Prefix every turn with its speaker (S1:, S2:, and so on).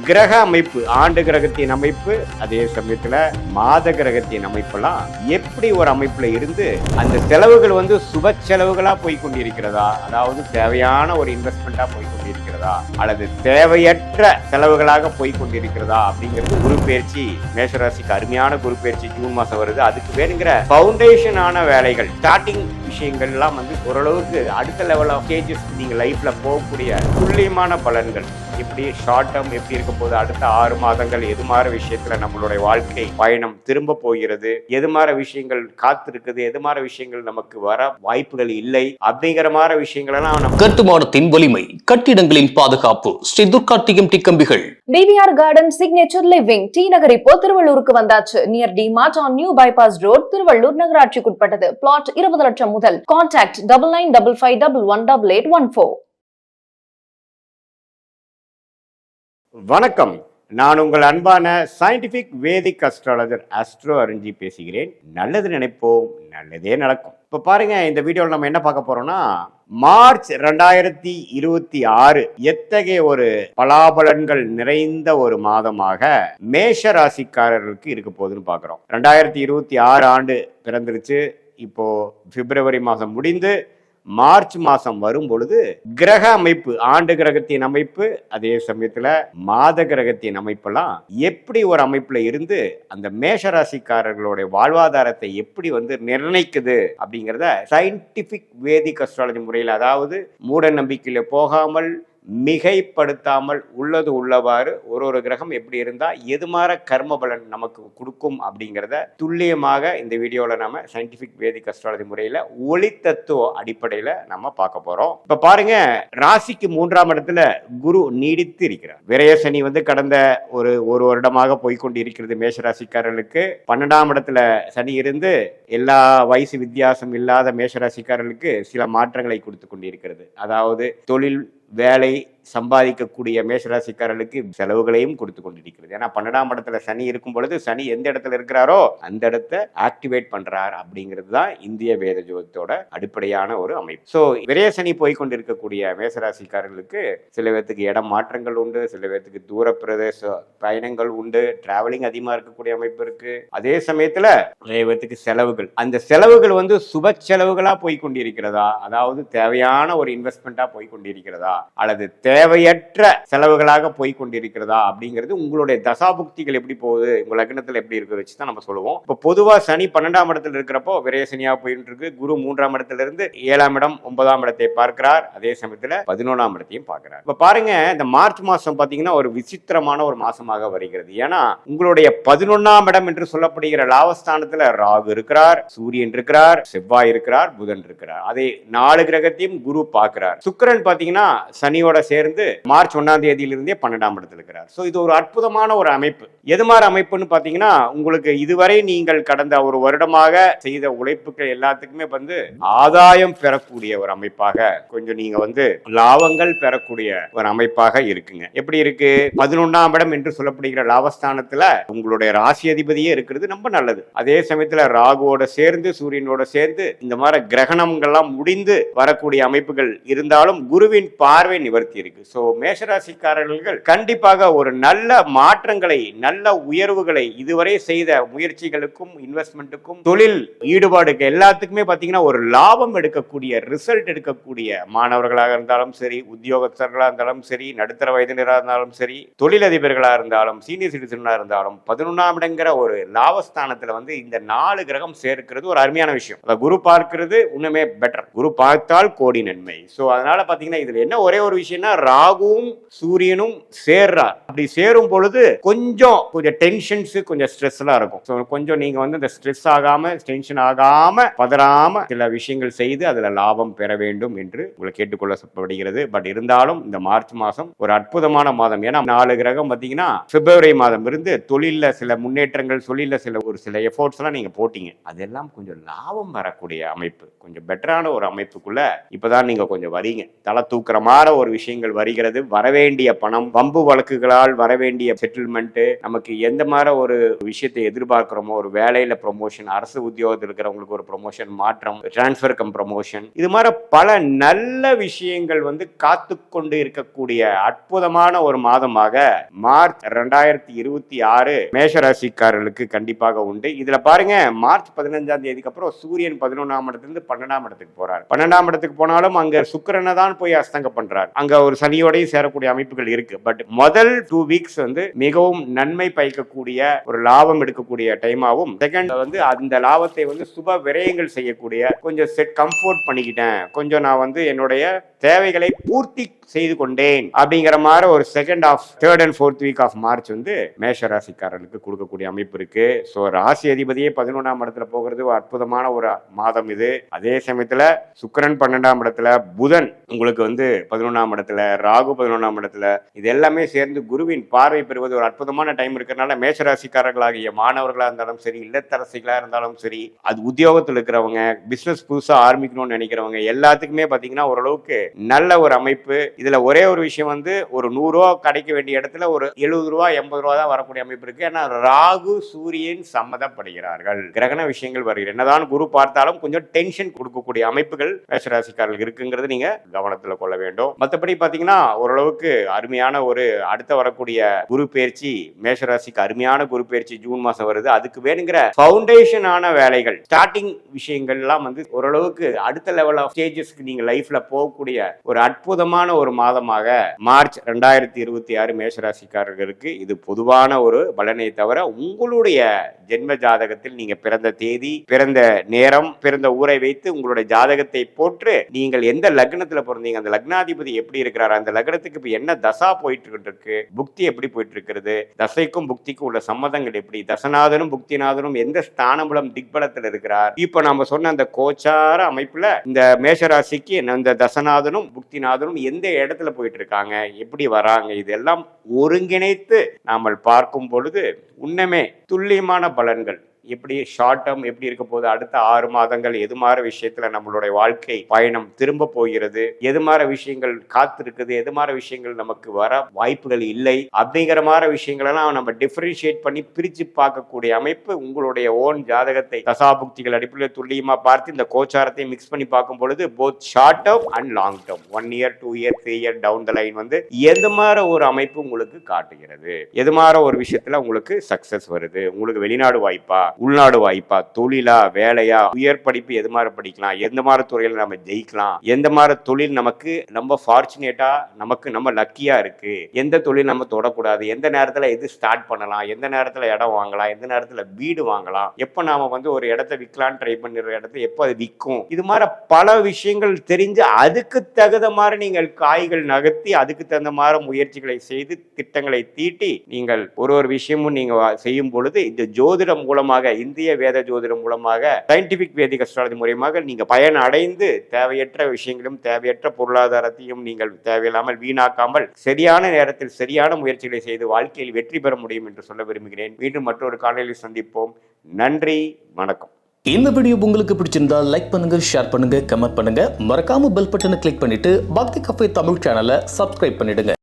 S1: கிரக அமைப்பு, ஆண்டு கிரகத்தின் அமைப்பு, அதே சமயத்துல மாத கிரகத்தின் அமைப்பெல்லாம் எப்படி ஒரு அமைப்புல இருந்து அந்த செலவுகள் சுப செலவுகளா போய் கொண்டிருக்கிறதா, அதாவது தேவையான ஒரு இன்வெஸ்ட்மெண்டா போய் கொண்டிருக்கிறதா அல்லது தேவையற்ற செலவுகளாக போய் கொண்டிருக்கிறதா அப்படிங்கிறது குரு பயிற்சி. மேஷராசிக்கு அருமையான குரு பயிற்சி ஜூன் மாசம் வருது. அதுக்கு வேணுங்கிற பவுண்டேஷனான வேலைகள், ஸ்டார்டிங் விஷயங்கள் எல்லாம் ஓரளவுக்கு அடுத்த லெவல் ஆஃப் ஸ்டேஜஸ் நீங்க லைஃப்ல போகக்கூடிய துல்லியமான பலன்கள் எப்படி ஷார்ட் டேர்ம் எப்படி இருக்க போது, அடுத்த 6 மாதங்கள் எது மாதிரி விஷயத்துல நம்மளுடைய வாழ்க்கை பயணம் திரும்ப போகிறது, எது மாதிரி விஷயங்கள் காத்திருக்குது, எது மாதிரி விஷயங்கள் நமக்கு வர வாய்ப்புகள் இல்லை அப்படிங்கிற மாதிரி விஷயங்கள் எல்லாம்
S2: கட்டுமானத்தின் வலிமை, கட்டிடங்களின் பாதுகாப்பு, ஸ்ரீ துர்கா டிஎம்டி கம்பிகள்.
S3: TVR garden signature living T Nagar இப்போ திருவள்ளூருக்கு வந்தாச்சு. Near DMart on new bypass road, Tiruvallur நகராட்சிக்குட்பட்டது. பிளாட் 20 லட்சம் முதல். கான்டாக்ட் 9955511814.
S1: வணக்கம், நான் உங்கள் அன்பான scientific Vedic astrologer astro Arunchi பேசுகிறேன். நல்லது நினைப்போம், நல்லதே நடக்கும். இப்ப பாருங்க, இந்த வீடியோவில் நம்ம என்ன பார்க்க போறோம்னா, மார்ச் 2026 எத்தகைய ஒரு பலாபலன்கள் நிறைந்த ஒரு மாதமாக மேஷ ராசிக்காரர்களுக்கு இருக்க போகுதுன்னு பார்க்குறோம். 2026 ஆண்டு பிறந்துருச்சு. இப்போ பிப்ரவரி மாதம் முடிந்து மார்ச் மாசம் வரும் பொழுது கிரக அமைப்பு, ஆண்டு கிரகத்தின் அமைப்பு, அதே சமயத்துல மாத கிரகத்தின் அமைப்பெல்லாம் எப்படி ஒரு அமைப்புல இருந்து அந்த மேஷராசிக்காரர்களுடைய வாழ்வாதாரத்தை எப்படி நிர்ணயிக்குது அப்படிங்கிறத சயின்டிபிக் வேதிக் அஸ்ட்ராலஜி முறையில், அதாவது மூட நம்பிக்கையில போகாமல் மிகைப்படுத்தாமல் உள்ளது உள்ளவாறு ஒரு கிரகம் எப்படி இருந்தா எது மாதிரி கர்ம பலன் நமக்கு கொடுக்கும் அப்படிங்கிறத துல்லியமாக இந்த வீடியோல நம்ம சயின்டிபிக் வேதிக் அஸ்ட்ராலஜி முறையில ஒளி தத்துவ அடிப்படையில நம்ம பார்க்க போறோம். இப்ப பாருங்க, ராசிக்கு 3ஆம் இடத்துல குரு நீடித்து இருக்கிறார். விரய சனி கடந்த ஒரு வருடமாக போய்கொண்டு இருக்கிறது. மேஷராசிக்காரர்களுக்கு 12ஆம் இடத்துல சனி இருந்து எல்லா வயசு வித்தியாசம் இல்லாத மேஷராசிக்காரர்களுக்கு சில மாற்றங்களை கொடுத்து கொண்டிருக்கிறது. அதாவது தொழில், வேலை, சம்பாதிக்கக்கூடிய மேஷராசிக்காரர்களுக்கு செலவுகளையும் கொடுத்து கொண்டிருக்கிறது. ஏன்னா 12ஆம் இடத்துல சனி இருக்கும் பொழுது சனி எந்த இடத்துல இருக்கிறாரோ அந்த இடத்தை ஆக்டிவேட் பண்றார் அப்படிங்கிறது தான் இந்திய வேத ஜோதிடத்தோட அடிப்படையான ஒரு அமைப்பு. ஸோ விரய சனி போய்கொண்டிருக்கக்கூடிய மேஷராசிக்காரர்களுக்கு சில பேர்த்துக்கு இடம் மாற்றங்கள் உண்டு, சில பேர்த்துக்கு தூர பிரதேச பயணங்கள் உண்டு, டிராவலிங் அதிகமா இருக்கக்கூடிய அமைப்பு இருக்கு. அதே சமயத்துல நிறைய பேர்த்துக்கு செலவுகள், அந்த செலவுகள் சுப செலவுகளா போய்கொண்டிருக்கிறதா, அதாவது தேவையான ஒரு இன்வெஸ்ட்மெண்டா போய்கொண்டிருக்கிறதா அல்லது தேவையற்ற செலவுகளாக போய் கொண்டிருக்கிறதா அப்படிங்கிறது உங்களுடைய தசாபுக்திகள் எப்படி போகுது, உங்க லக்னத்துல எப்படி இருக்கிறத வச்சு தான் நம்ம சொல்லுவோம். இப்போ பொதுவா சனி 12ஆம் இடத்துல இருக்கிறப்போ விரய சனியா போயிட்டு இருக்கு. குரு 3ஆம் இடத்துல இருந்து 7ஆம் இடம் 9ஆம் இடத்தை பார்க்கிறார். அதே சமயத்துல 11ஆம் இடத்தையும் பார்க்கிறார். இப்ப பாருங்க, இந்த மார்ச் மாசம் பாத்தீங்கன்னா ஒரு விசித்திரமான ஒரு மாசமாக வருகிறது. ஏன்னா உங்களுடைய 11ஆம் இடம் என்று சொல்லப்படுகிற லாபஸ்தானத்துல ராகு இருக்கிறார், சூரியன் இருக்கிறார், செவ்வாய் இருக்கிறார், புதன் இருக்கிறார். அதே 4 கிரகத்தையும் குரு பார்க்கிறார். சுக்கிரன் பாத்தீங்கன்னா சனியோட சேர்ந்து மார்ச் 1ஆம் தேதியிலிருந்தே 12ஆம் இடத்துல இருக்கிறார். சோ இது ஒரு அற்புதமான ஒரு அமைப்பு. எது மாதிரி அமைப்புன்னு பாத்தீங்கன்னா, உங்களுக்கு இதுவரை நீங்கள் கடந்த ஒரு வருடமாக செய்த உழைப்புகள் எல்லாத்துக்குமே ஆதாயம் பெறக்கூடிய ஒரு அமைப்பாக, கொஞ்சம் நீங்க லாபங்கள் பெறக்கூடிய ஒரு அமைப்பாக இருக்குங்க. எப்படி இருக்கு? 11ஆம் இடம் என்று சொல்லப்படுகிற லாபஸ்தானத்துல உங்களுடைய ராசி அதிபதியே இருக்கிறது ரொம்ப நல்லது. அதே சமயத்துல ராகுவோட சேர்ந்து சூரியனோட சேர்ந்து இந்த மாதிரி கிரகணங்கள்லாம் முடிந்து வரக்கூடிய அமைப்புகள் இருந்தாலும் குருவின் பார்வை நிவர்த்தி இருக்கு. சோ மேஷராசிக்காரர்கள் கண்டிப்பாக ஒரு நல்ல மாற்றங்களை, நல்ல உயர்வுகளை, இதுவரை செய்த முயற்சிகளுக்கும் இன்வெஸ்ட்மெண்ட்டுக்கும் தொழில் ஈடுபாடுக்கு எல்லாத்துக்குமே பாத்தீங்கன்னா ஒரு லாபம் எடுக்கக்கூடிய, ரிசல்ட் எடுக்கக்கூடிய மாணவர்களாக இருந்தாலும் சரி, உத்தியோகஸ்தர்களாக இருந்தாலும் சரி, நடுத்தர வயதினராக இருந்தாலும் சரி, தொழிலதிபர்களாக இருந்தாலும், சீனியர் சிட்டிசனாக இருந்தாலும் 11ஆம் இடங்கிற ஒரு லாபஸ்தானத்துல இந்த 4 கிரகம் சேர்க்கிறது ஒரு அருமையான விஷயம். குரு பார்க்கிறது இன்னுமே பெட்டர். குரு பார்த்தால் கோடி நன்மை. சோ அதனால பாத்தீங்கன்னா இதுல என்ன ஒரே ஒரு விஷயம்னா, ராகுவும் சூரியனும் சேர்றார். அப்படி சேரும் பொழுது கொஞ்சம் டென்ஷன்ஸ், கொஞ்சம் ஸ்ட்ரெஸ் எல்லாம் இருக்கும். ஸோ கொஞ்சம் நீங்க இந்த ஸ்ட்ரெஸ் ஆகாம, டென்ஷன் ஆகாம, பதறாம சில விஷயங்கள் செய்து அதுல லாபம் பெற வேண்டும் என்று உங்களை கேட்டுக்கொள்ளப்படுகிறது. பட் இருந்தாலும் இந்த மார்ச் மாசம் ஒரு அற்புதமான மாதம். ஏன்னா 4 கிரகம் பாத்தீங்கன்னா பிப்ரவரி மாதம் இருந்து தொழில சில முன்னேற்றங்கள், தொழில சில எஃபோர்ட்ஸ் எல்லாம் நீங்க போட்டீங்க, அதெல்லாம் கொஞ்சம் லாபம் வரக்கூடிய அமைப்பு, கொஞ்சம் பெட்டரான ஒரு அமைப்புக்குள்ள இப்பதான் நீங்க கொஞ்சம் வரீங்க. தலை தூக்குற மாதிரி ஒரு விஷயங்கள் பணங்கள் வருகிறது, வரவேண்டிய பணம், வம்பு வழக்குகளால் வரவேண்டிய செட்டில்மெண்ட், நமக்கு எந்த மாதிரி ஒரு விஷயத்தை எதிர்பார்க்கிறோமோ, ஒரு வேலையில ப்ரொமோஷன், அரசு உத்தியோகத்தில் இருக்கிறவங்களுக்கு ஒரு ப்ரொமோஷன் மாற்றம், டிரான்ஸ்ஃபர் கம் ப்ரமோஷன், இது மாதிரி பல நல்ல விஷயங்கள் காத்து கொண்டு இருக்கக்கூடிய அற்புதமான ஒரு மாதமாக மார்ச் 2026 மேஷராசிக்காரர்களுக்கு கண்டிப்பாக உண்டு. இதுல பாருங்க, மார்ச் 15ஆம் தேதிக்கு அப்புறம் சூரியன் 11ஆம் இடத்திலிருந்து 12ஆம் இடத்துக்கு போறார். 12ஆம் இடத்துக்கு போனாலும் அங்க சுக்கிரனை தான் போய் அஸ்தங்க பண்றார். அங்க ஒரு சனியோடையும் சேரக்கூடிய அமைப்புகள் இருக்கு. பட் முதல் 2 வீக்ஸ் மிகவும் நன்மை பயக்கக்கூடிய ஒரு லாபம் எடுக்கக்கூடிய டைமாவும், செகண்ட் அந்த லாபத்தை சுப விரயங்கள் செய்யக்கூடிய, கொஞ்சம் செட் கம்ஃபோர்ட் பண்ணிக்கிட்டேன், கொஞ்சம் நான் என்னுடைய தேவைகளை பூர்த்தி செய்து கொண்டேன் அப்படிங்கிற மாதிரி ஒரு second of third and fourth week of March மேஷ ராசிக்காரர்களுக்கு கொடுக்கக்கூடிய அமைப்பு இருக்கு. ஸோ ராசி அதிபதியே 11ஆம் இடத்துல போகிறது ஒரு அற்புதமான ஒரு மாதம் இது. அதே சமயத்துல சுக்கிரன் 12ஆம் இடத்துல, புதன் உங்களுக்கு 11ஆம் இடத்துல, ராகு 11ஆம் இடத்துல, இது எல்லாமே சேர்ந்து குருவின் பார்வை பெறுவது ஒரு அற்புதமான டைம் இருக்கிறதுனால மேஷராசிக்காரர்களாகிய மாணவர்களா இருந்தாலும் சரி, இல்லத்தரசிகளா இருந்தாலும் சரி, அது உத்தியோகத்தில் இருக்கிறவங்க, பிசினஸ் புதுசா ஆரம்பிக்கணும்னு நினைக்கிறவங்க எல்லாத்துக்குமே பாத்தீங்கன்னா ஓரளவுக்கு நல்ல ஒரு அமைப்பு. இதுல ஒரே ஒரு விஷயம் ஒரு 100 ரூபா கிடைக்க வேண்டிய இடத்துல ஒரு 70 ரூபா 80 ரூபா தான் வரக்கூடிய அமைப்பு இருக்கு. ஏன்னா ராகு சூரியன் சம்மதப்படுகிறார்கள், கிரகண விஷயங்கள் வருகிறது. என்னதான் குரு பார்த்தாலும் கொஞ்சம் டென்ஷன் கொடுக்கக்கூடிய அமைப்புகள் மேஷராசிக்காரர்கள் இருக்குங்கிறது நீங்க கவனத்துல கொள்ள வேண்டும். மற்றபடி பாத்தீங்கன்னா ஓரளவுக்கு அருமையான ஒரு அடுத்த வரக்கூடிய குரு பயிற்சி, மேஷராசிக்கு அருமையான குரு பயிற்சி ஜூன் மாசம் வருது. அதுக்கு வேணுங்கிற ஃபவுண்டேஷனான வேலைகள், ஸ்டார்டிங் விஷயங்கள் எல்லாம் ஓரளவுக்கு அடுத்த லெவல் ஆஃப் ஸ்டேஜஸ்க்கு நீங்க லைஃப்ல போகக்கூடிய ஒரு அற்புதமான ஒரு மாதமாக மார்ச் 2026 மேஷராசிக்காரர்களுக்கு இது பொதுவான ஒரு பலனை தவிர, உங்களுடைய ஜென்ம ஜாதகத்தில் நீங்க பிறந்த தேதி, பிறந்த நேரம், பிறந்த ஊரை வைத்து உங்களுடைய ஜாதகத்தை போட்டு நீங்கள் எந்த லக்னத்துல பிறந்தீங்க, அந்த லக்னாதிபதி எப்படி இருக்கிறார், அந்த லக்னத்துக்கு இப்ப என்ன தசா போயிட்டு இருக்கு, புக்தி எப்படி போயிட்டு இருக்கிறது, தசைக்கும் புக்திக்கும் உள்ள சம்மதங்கள் எப்படி, தசநாதனும் புக்திநாதனும் எந்த ஸ்தானபலம் திக்பலத்தில் இருக்கிறார், இப்ப நம்ம சொன்ன அந்த கோச்சார அமைப்புல இந்த மேஷராசிக்கு இந்த தசநாதனும் புக்திநாதனும் எந்த இடத்துல போயிட்டு இருக்காங்க, எப்படி வராங்க, இதெல்லாம் ஒருங்கிணைத்து நாம பார்க்கும் பொழுது உண்மையே துல்லியமான பலன்கள் எப்படி ஷார்ட் டேர்ம் எப்படி இருக்க போகுது, அடுத்த 6 மாதங்கள் எது மாதிரி விஷயத்துல நம்மளுடைய வாழ்க்கை பயணம் திரும்ப போகிறது, எது மாதிரி விஷயங்கள் காத்திருக்குது, எது மாதிரி விஷயங்கள் நமக்கு வர வாய்ப்புகள் இல்லை அப்படிங்கிற மாதிரி விஷயங்களெல்லாம் நம்ம டிஃபரன்ஷியேட் பண்ணி பிரிச்சு பார்க்கக்கூடிய அமைப்பு உங்களுடைய ஓன் ஜாதகத்தை தசாபுக்திகள் அடிப்படையில் துல்லியமா பார்த்து இந்த கோச்சாரத்தை மிக்ஸ் பண்ணி பார்க்கும் பொழுது both short term and long term 1 year 2 year 3 year down the line எது மாதிரி ஒரு அமைப்பு உங்களுக்கு காட்டுகிறது, எது மாதிரி ஒரு விஷயத்துல உங்களுக்கு சக்சஸ் வருது, உங்களுக்கு வெளிநாடு வாய்ப்பா, உள்நாடு வாய்ப்பா, தொழிலா, வேலையா, உயர் படிப்பு எது மாதிரி படிக்கலாம், எந்த மாதிரி துறையில நம்ம ஜெயிக்கலாம், எந்த மாதிரி தொழில் நமக்கு நம்ம ஃபார்ச்சுனேட்டா நம்ம லக்கியா இருக்கு, எந்த தொழில் நம்ம தொடக்கூடாது, எந்த நேரத்துல எது ஸ்டார்ட் பண்ணலாம், எந்த நேரத்துல இடம் வாங்கலாம், எந்த நேரத்துல வீடு வாங்கலாம், எப்ப நாம ஒரு இடத்த விற்கலாம் ட்ரை பண்ணிடுற இடத்த எப்ப அது விற்கும், இது மாதிரி பல விஷயங்கள் தெரிஞ்சு அதுக்கு தகுந்த மாதிரி நீங்கள் காய்கள் நகர்த்தி அதுக்கு தகுந்த மாதிரி முயற்சிகளை செய்து திட்டங்களை தீட்டி நீங்கள் ஒரு விஷயமும் நீங்க செய்யும் பொழுது இந்த ஜோதிடம் மூலமாக, இந்திய வேத ஜோதிடம் மூலமாக, சயின்டிபிக் வேதிக் அஸ்ட்ராலஜி மூலமாக நீங்க பயன் அடைந்து தேவையற்ற விஷயங்களும் தேவையற்ற பொருளாதாரத்தையும் நீங்கள் தேவையில்லாமல் வீணாக்காமல் சரியான நேரத்தில் சரியான முயற்சிகளை செய்து வாழ்க்கையில் வெற்றி பெற முடியும் என்று சொல்ல விரும்புகிறேன். மீண்டும் மற்றொரு காணொளியில் சந்திப்போம். நன்றி, வணக்கம்.
S2: இந்த வீடியோ உங்களுக்கு பிடிச்சிருந்தா லைக் பண்ணுங்க, ஷேர் பண்ணுங்க, கமெண்ட் பண்ணுங்க, மறக்காம பெல் பட்டனை கிளிக் பண்ணிட்டு பக்தி கஃபே தமிழ் சேனலை சப்ஸ்கிரைப் பண்ணிடுங்க.